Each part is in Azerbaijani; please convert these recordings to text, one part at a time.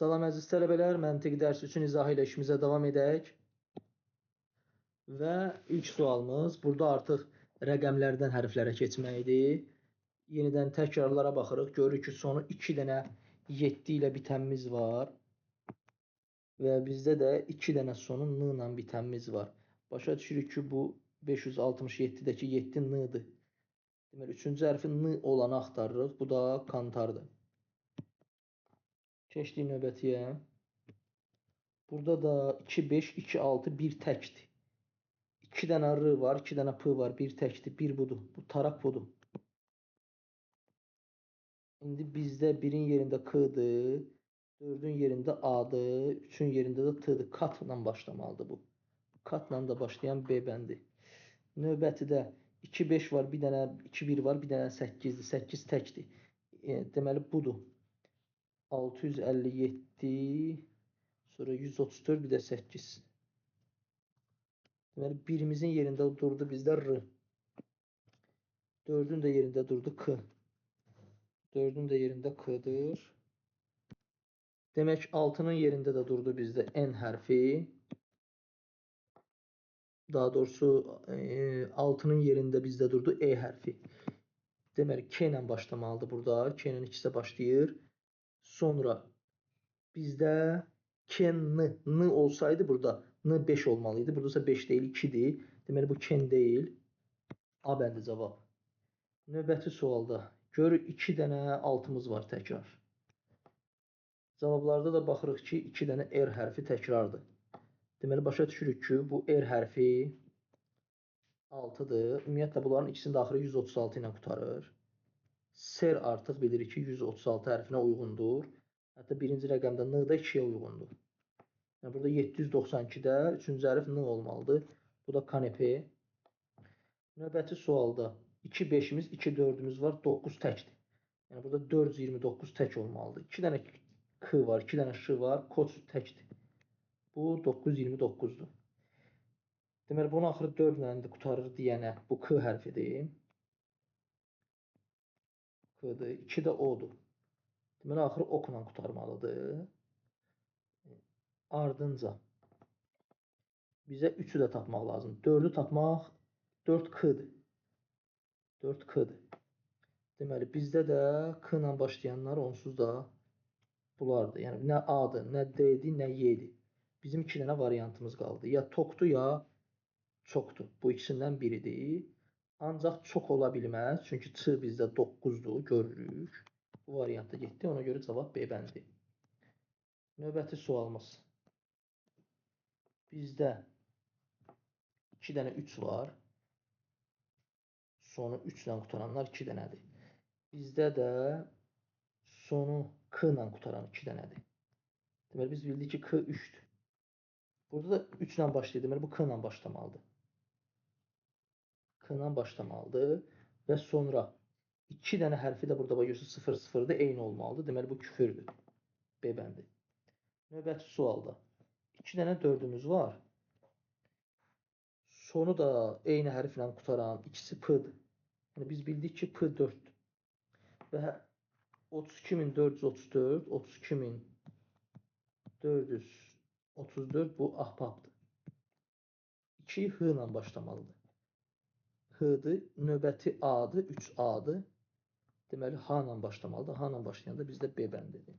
Salam əziz tələbələr, məntiq dərsi üçün izahı ilə işimizə davam edək. Və ilk sualımız, burada artıq rəqəmlərdən hərflərə keçməkdir. Yenidən təkrarlara baxırıq. Görürük ki, sonu 2 dənə 7 ilə bitənimiz var. Və bizdə də 2 dənə sonu n ilə bitənimiz var. Başa düşürük ki, bu 567-dəki 7 n-dır. Deməli, 3-cü hərfi n olanı axtarırıq. Bu da kantardır. Keçdik növbətiyə. Burada da 2, 5, 2, 6, 1 təkdir. 2 dənə r var, 2 dənə p var, 1 təkdir, 1 budur. Bu taraq budur. İndi bizdə 1-in yerində k-dır, 4-ün yerində a-dır, 3-ün yerində də t-dır. Katla başlamalıdır bu. Katla da başlayan b bəndi. Növbəti də 2, 5 var, bir dənə 2, 1 var, bir dənə 8-dir. 8 təkdir. Deməli, budur. 657, sonra 134, bir də 8. Deməli, birimizin yerində durdu bizdə r. 4-ün də yerində durdu k. 4-ün də yerində k-dır. Demək, 6-nın yerində də durdu bizdə n hərfi. Daha doğrusu 6-nın yerində bizdə durdu e hərfi. Deməli, k ilə başlamalıdır burada. K-nin ikisi başlayır. Sonra bizdə k, n olsaydı burada n 5 olmalıydı. Burada ise 5 değil, 2'dir. Deməli, bu k deyil. A bəndi cavab. Növbəti sualda görürük 2 dənə 6-mız var təkrar. Cavablarda da baxırıq ki, 2 dənə R hərfi təkrardır. Deməli, başa düşürük ki, bu R hərfi 6-dır. Ümumiyyətlə, bunların ikisinin də axırı 136 ilə qutarır. Ser artıq bilirik ki, 136 hərfinə uyğundur. Hətta birinci rəqəmdə n da 2-yə uyğundur. Yəni, burada 792-də 3-cü hərf n olmalıdır. Bu da kanepe. Növbəti sualda 2 5-imiz, 2 4-ümüz var, 9 təkdir. Yəni burada 429 tək olmalıdır. 2 dənə k var, 2 dənə ş var, kod təkdir. Bu 929-dur. Deməli, bunun axırı 4 ilə qutarır deyənə bu k hərfidir. K-dır. 2 də o-dur. Deməli, axırı ok ilə qutarmalıdır. Ardınca bizə 3-ü də tapmaq lazımdır. 4-ü tapmaq 4k-dır. 4k-dır. Deməli, bizdə də k ilə başlayanlar onsuz da bunlardır. Yəni, nə a-dır, nə d-dir, nə y-dir. Bizim 2 dənə variantımız qaldı. Ya tokdur, ya çokdur. Bu ikisindən biridir. Ancaq çox ola bilməz. Çünki ç bizdə 9-dur, görürük. Bu variantda getdi. Ona görə cavab B bəndi. Növbəti sualımız. Bizdə 2 dənə 3 var. Sonu 3 ilə qutaranlar 2 dənədir. Bizdə də sonu k ilə qutaran 2 dənədir. Deməli, biz bildik ki, k 3-dür. Burada da 3 ilə başlayır. Deməli, bu k ilə başlamalıdır. K ilə başlamalıdır. Və sonra 2 dənə hərfi də burada görürsünüz 0, 0-da eyni olmalıdır. Deməli, bu küfürdür. B bəndi. Növbəti sualda 2 dənə 4-ümüz var. Sonu da eyni hərflə qutaran ikisi p-dır. Yəni, biz bildik ki, p 4-dür. Və 32434, 32434 bu ahbabdır. 2 h ilə başlamalıdır. H-dır, növbəti A-dır, 3A-dır. Deməli, H ilə başlamalıdır. H ilə başlayanda bizdə B bəndidir.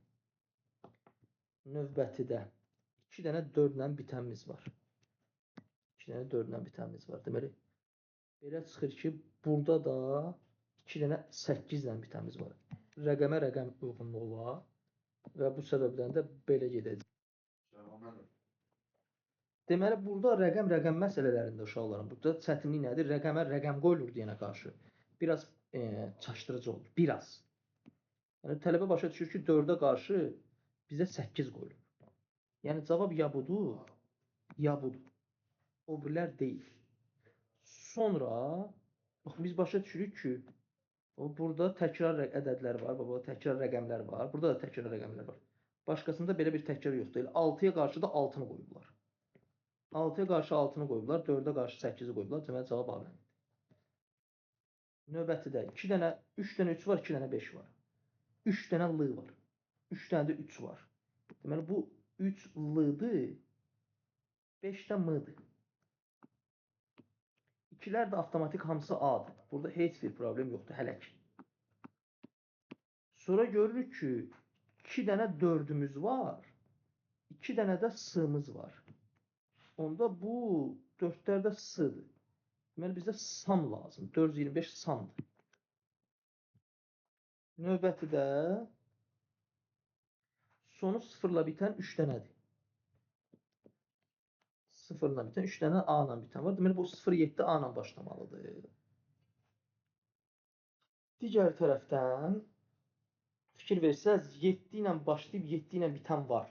Növbətidə 2 dənə 4 ilə bitənimiz var. 2 dənə 4 ilə bitənimiz var. Deməli, belə çıxır ki, burada da 2 dənə 8 ilə bitənimiz var. Rəqəmə rəqəm uyğunluğu var və bu səbəbdən də belə gedəcək. Deməli, burada rəqəm məsələlərində uşaqlarım, burada çətinlik nədir? Rəqəmə rəqəm qoyulur deyənə qarşı biraz çaşdırıcı olur. Biraz. Yəni, tələbə başa düşür ki, 4-ə qarşı bizə 8 qoyulur. Yəni, cavab ya budur, ya budur. O birilər deyil. Sonra, biz başa düşürük ki, burada təkrar ədədlər var, təkrar rəqəmlər var. Burada da təkrar rəqəmlər var. Başqasında belə bir təkrar yoxdur. 6-ya qarşı da 6-nı qoyublar. 6-ya qarşı 6-nı qoyublar, 4-ə qarşı 8-i qoyublar. Deməli, cavab A bəndidir. Növbətidə 2 dənə, 3 dənə 3 var, 2 dənə 5 var. 3 dənə L var. 3 dənə də 3 var. Deməli bu 3 l-dır, 5 də m-dır. İkilər də avtomatik hamısı a-dır. Burada heç bir problem yoxdur hələ ki. Sonra görürük ki, 2 dənə 4-ümüz var, 2 dənə də s-ımız var. Onda bu 4-lər də s-dır. Deməli bizə sam lazım. 425 samdır. Növbəti də sonu 0-la bitən 3 dənədir. 0-la bitən 3 dənə A-la bitən var. Deməli bu 0-7 A-la başlamalıdır. Digər tərəfdən fikir versəz 7 ilə başlayıb 7 ilə bitən var.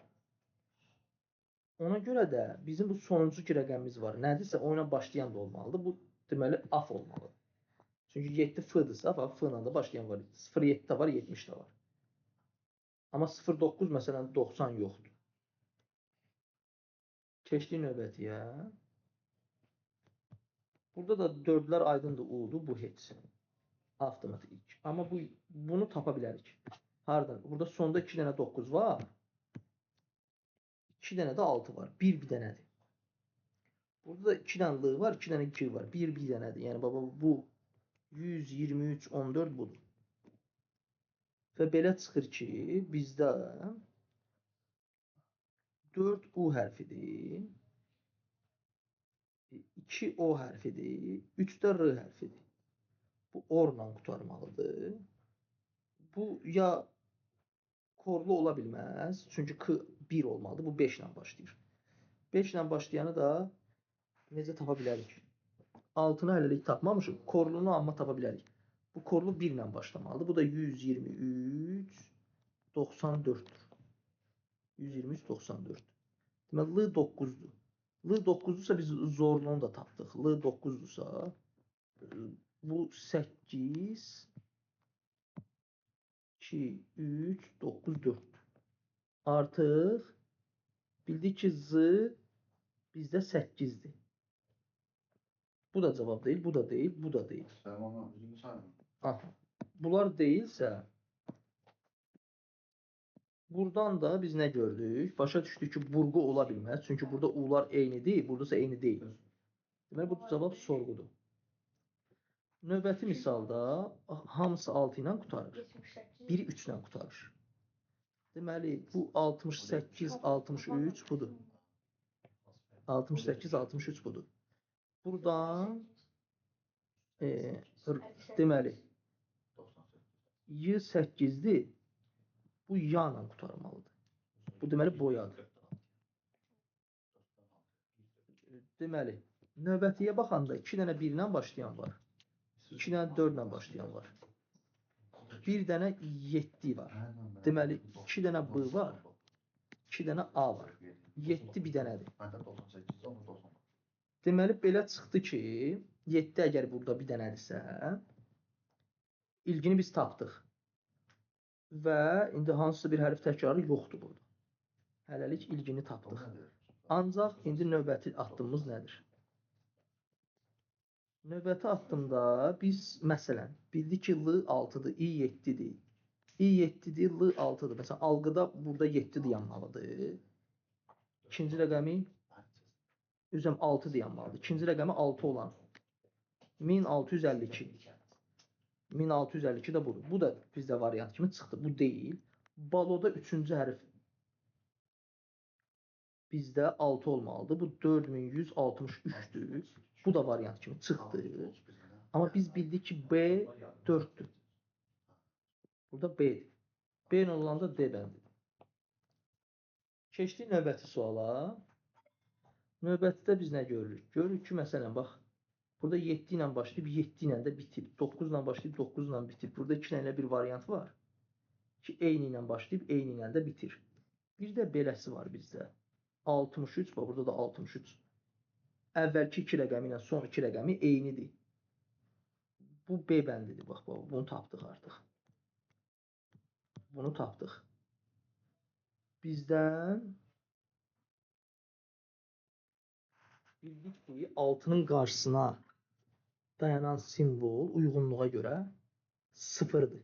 Ona görə də bizim bu sonuncu ki rəqəmimiz var. Nədirsə o ilə başlayan da olmalıdır. Bu deməli AF olmalıdır. Çünki 7 F-dırsa, F ilə də başlayan var. 0-7 də var, 70 də var. Amma 0-9 məsələn 90 yoxdur. Keçdik növbətiyə. Burada da 4-lər aydındır U-dur, bu heç. Avtomatik. Amma bunu tapa bilərik. Hardan? Burada sonda 2 dənə 9 var. 2 dənə də 6 var. 1 bir dənədir. Burada da 2 dənə L var, 2 dənə 2 var. 1 bir dənədir. Yəni baba bu 123 14 budur. Və belə çıxır ki, bizdə 4 U hərfidir. 2 O hərfidir. 3 də R hərfidir. Bu orla qurtarmalıdır. Bu ya korlu ola bilməz. Çünki K 1 olmalıdır. Bu 5 ilə başlayır. 5 ilə başlayanı da necə tapa bilərik? 6-nı hələlik tapmamışıq. Korlunu amma tapa bilərik. Bu korlu 1 ilə başlamalıdır. Bu da 123 94'dür. 123 94. Deməli L 9'dur. L 9'dursa biz zorluğunu da tapdıq. L 9'dursa bu 8 2 3 9 4. Artıq bildik ki Z bizdə 8'dir. Bu da cavab deyil, bu da deyil, bu da deyil. Aha. Bunlar deyilsə buradan da biz nə gördük? Başa düşdük ki, burgu ola bilməz. Çünki burada u'lar eynidir, buradasa eyni deyil. Deməli bu cavab sorğudur. Növbəti misalda hamısı 6 ilə qurtarır. Biri 3 ilə qurtarır. Deməli bu 68 63 budur. 68 63 budur. Buradan deməli Y 8'dir. Bu yanla qurtarmalıdır. Bu deməli boyadır. Deməli növbətiyə baxanda 2 dənə 1 ilə başlayan var. 2 dənə 4 ilə başlayan var. Bir dənə 7 var. Deməli 2 dənə B var. 2 dənə A var. 7 bir dənədir. Deməli belə çıxdı ki, 7 əgər burada bir dənədirsə, ilgini biz tapdıq. Və indi hansısa bir hərf təkrarı yoxdur burada. Hələlik ilgini tapdıq. Ancaq indi növbəti addımımız nədir? Növbəti addımda biz məsələn bildik ki L 6'dır, I 7'dir. I 7'dir, L 6'dır. Məsələn algıda burada 7 dayanmalıdır. İkinci rəqəmi üzrəm 6 dayanmalıdır. İkinci rəqəmi 6 olan 1652. 1652 də budur. Bu da bizdə variant kimi çıxdı. Bu deyil. Baloda 3-cü hərf bizdə 6 olmalıdır. Bu 4163'dür. Bu da variant kimi çıxdı. Amma biz bildik ki B 4'dür. Burada B'dir. B olanda D bəndidir. Keçdik növbəti suala. Növbətdə biz nə görürük? Görürük ki, məsələn, bax, burada 7 ilə başlayıb, 7 ilə də bitib. 9 ilə başlayıb, 9 ilə bitib. Burada 2 ilə bir variant var ki, eyni ilə başlayıb, eyni ilə də bitir. Bir də beləsi var bizdə. 63, bax, burada da 63. Əvvəlki 2 rəqəmi ilə son 2 rəqəmi eynidir. Bu B bəndidir, bax, bunu tapdıq artıq. Bunu tapdıq. Bizdən bildik ki, 6'nın qarşısına dayanan simvol uyğunluğa görə 0'dır.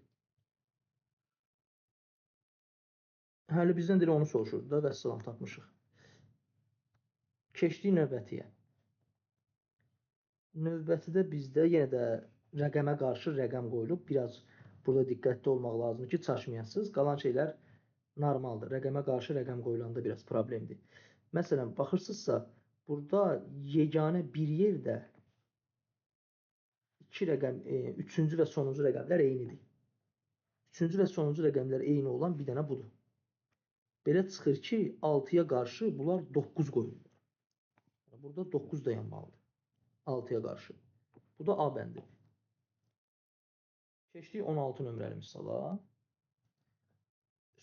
Hələ bizdən deyir onu soruşurdu da, vəssalam tapmışıq. Keçdik növbətiyə. Növbətidə bizdə yenə də rəqəmə qarşı rəqəm qoyulub. Biraz burada diqqətli olmaq lazımdır ki, çaşmayasınız. Qalan şeylər normaldır. Rəqəmə qarşı rəqəm qoyulanda biraz problemdir. Məsələn, baxırsınızsa, burada yeganə bir yerdə iki rəqəm, üçüncü və sonuncu rəqəmlər eynidir. Üçüncü və sonuncu rəqəmlər eyni olan bir dənə budur. Belə çıxır ki, 6-ya qarşı bunlar 9 qoyulur. Burada 9 dayanmalıdır 6-ya qarşı. Bu da A bəndidir. Keçdik 16 nömrəli misala.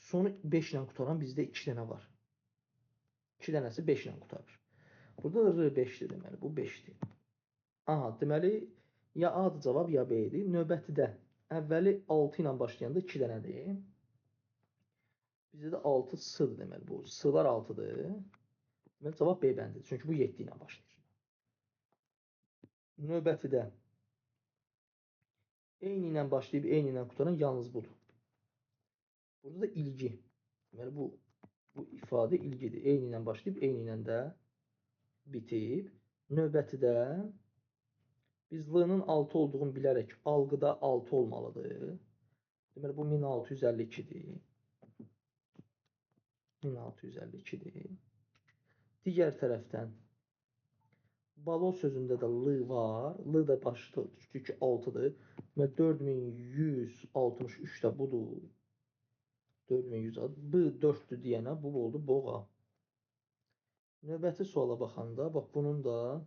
Sonu 5 ilə qutaran bizdə 2 dənə var. 2 dənəsi 5 ilə qutarır. Burada da R5-dir deməli, bu 5-dir. Aha, deməli, ya A-dır cavab, ya B-dir. Növbətidə əvvəli 6 ilə başlayanda 2 dənədir. Bizdə də 6 S-dır deməli, bu S-lar 6-dır. Deməli, cavab B bəndidir, çünki bu 7 ilə başlayır. Növbətidə eyni ilə başlayıb eyni ilə qutaran yalnız budur. Burada da ilgi. Deməli, bu ifadə ilgidir. Eyni ilə başlayıb eyni ilə də bitib. Növbətidə biz L-nın 6 olduğunu bilərək algıda 6 olmalıdır. Deməli, bu 1652-dir. 1652-dir. Digər tərəfdən balon sözündə də L var. L da başda düşdü ki 6-dır. Deməli, 4163 də budur. 4100. Bu 4-dür deyənə bu oldu boğa. Növbəti suala baxanda, bax bunun da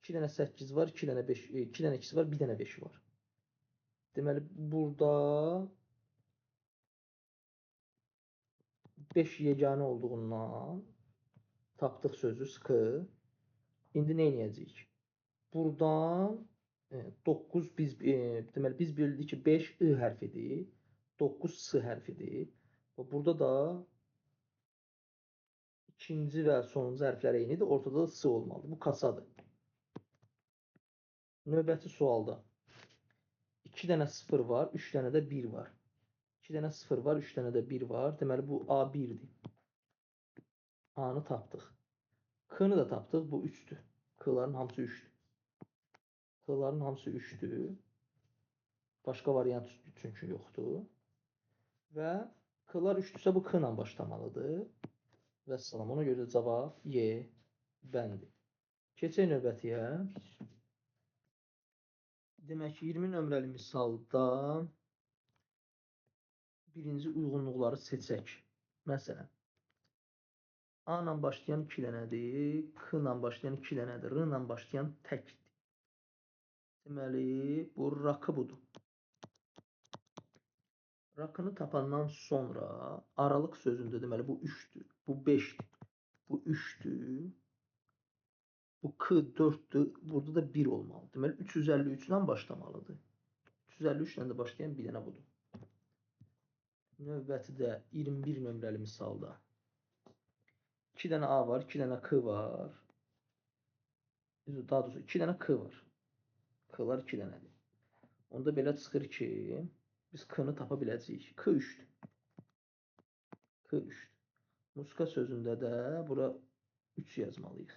2 dənə 8 var, 2 dənə 5, 2 dənə 2-si var, 1 dənə 5-i var. Deməli, burada 5 yeganə olduğundan tapdıq sözü sıxı. İndi nə edəcəyik? Buradan 9 deməli biz bildik ki 5 I hərfidir, 9 S hərfidir. Burada da ikinci və sonuncu hərflər eynidir, ortada da S olmalıdır. Bu kasadır. Növbəti sualda 2 dənə 0 var, 3 dənə də 1 var. 2 dənə 0 var, 3 dənə də 1 var. Deməli bu A1-dir. A-nı tapdıq. K-nı da tapdıq, bu 3-dür. K-ların hamısı 3-dür. K-ların hamısı 3-dür. Başqa variant çünki yoxdur. Və K-lar 3-dürsə bu K ilə başlamalıdır. Vəssalam. Ona görə də cavab Y bəndir. Keçək növbətiyə. Demək ki, 20 nömrəli misalda birinci uyğunluqları seçək. Məsələn, A ilə başlayan 2 dənədir, K ilə başlayan 2 dənədir, R ilə başlayan təkdir. Deməli, bu rakı budur. Rakını tapandan sonra aralıq sözündə deməli bu 3-dür, bu 5-dir, bu 3-dür, bu K 4-dür, burada da 1 olmalı. Deməli, 353 ilə başlamalıdır. 353 ilə də başlayan bir dənə budur. Növbətidə 21 nömrəli misalda 2 dənə A var, 2 dənə K var. Daha doğrusu 2 dənə K var. K-lar 2 dənədir. Onda belə çıxır ki, biz K-nı tapa biləcəyik. K 3-dür. K 3-dür. Muska sözündə də bura 3 yazmalıyıq.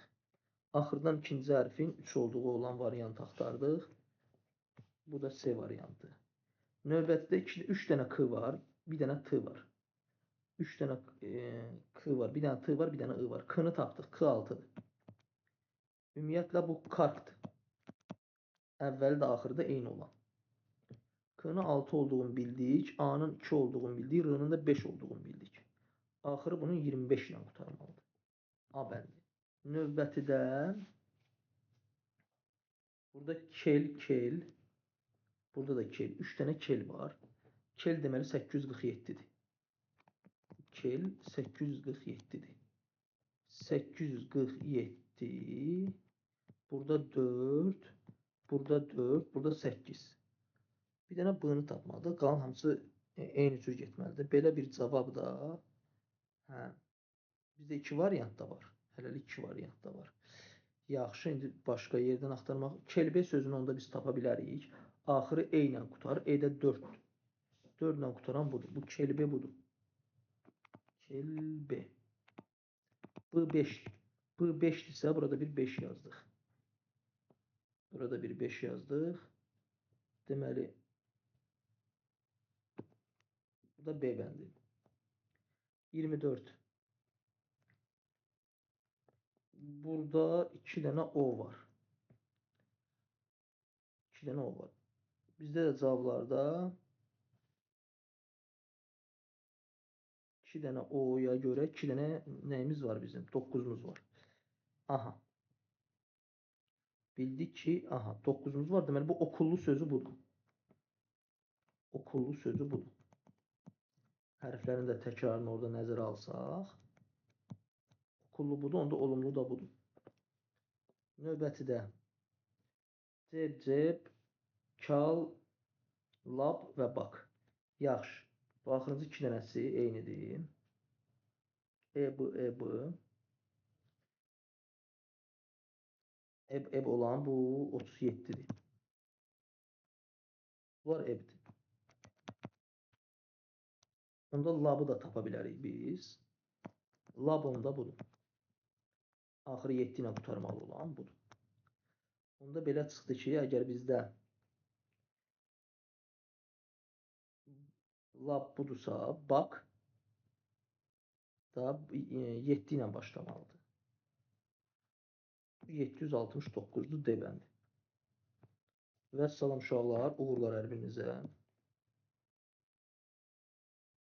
Axırdan ikinci hərfin 3 olduğu olan variant axtardıq. Bu da C variantı. Növbətdə 3 dənə K var, bir dənə T var. 3 dənə K var, bir dənə T var, bir dənə I var. K-nı tapdıq. K 6-dır. Ümumiyyətlə bu kartdır. Əvvəli də axırı da eyni olan. K-nın 6 olduğunu bildik, A-nın 2 olduğunu bildik, R-nın da 5 olduğunu bildik. Axırı bunun 25 ilə qutarmalıdır. A bəndi. Növbətidə burada kel, burada da kel. 3 dənə kel var. Kel deməli 847-dir. Kel 847-dir. 847, burada 4, burada 4, burada 8. Bir dənə B-ni tapmalıdır. Qalan hamısı eyni cür getməlidir. Belə bir cavab da bizdə 2 variant da var. Hələlik 2 variant da var. Yaxşı, indi başqa yerdən axtarmaq. Kelbə sözünü onda biz tapa bilərik. Axırı E ilə qutarır. E də 4-dür. 4 ilə qutaran budur. Bu kelbə budur. LB. Bu 5. Bu 5 ise burada bir 5 yazdık. Burada bir 5 yazdık. Deməli, bu da B bəndi. 24. Burada 2 dənə O var. 2 dənə O var. Bizdə də cavablarda 2 dənə O'ya görə 2 dənə nəyimiz var bizim? 9'umuz var. Aha. Bildik ki, aha 9'umuz var. Deməli, bu okullu sözü budur. Okullu sözü budur. Hərflərin də təkrarını orada nəzərə alsaq. Okullu budur, onda olumlu da budur. Növbəti də ceb, kal, lab və bak. Yaxşı. Bu axırıncı 2 dənəsi eynidir. EB. Eb olan bu 37'dir. Bunlar ebdir. Onda labı da tapa bilərik biz. Lab onda budur. Axırı 7 ilə qurtarmalı olan budur. Onda belə çıxdı ki, əgər bizdə lab budursa, bak da 7 ilə başlamalıdır. 769'dur D bəndi. Vəssalam uşaqlar, uğurlar hər birinizə.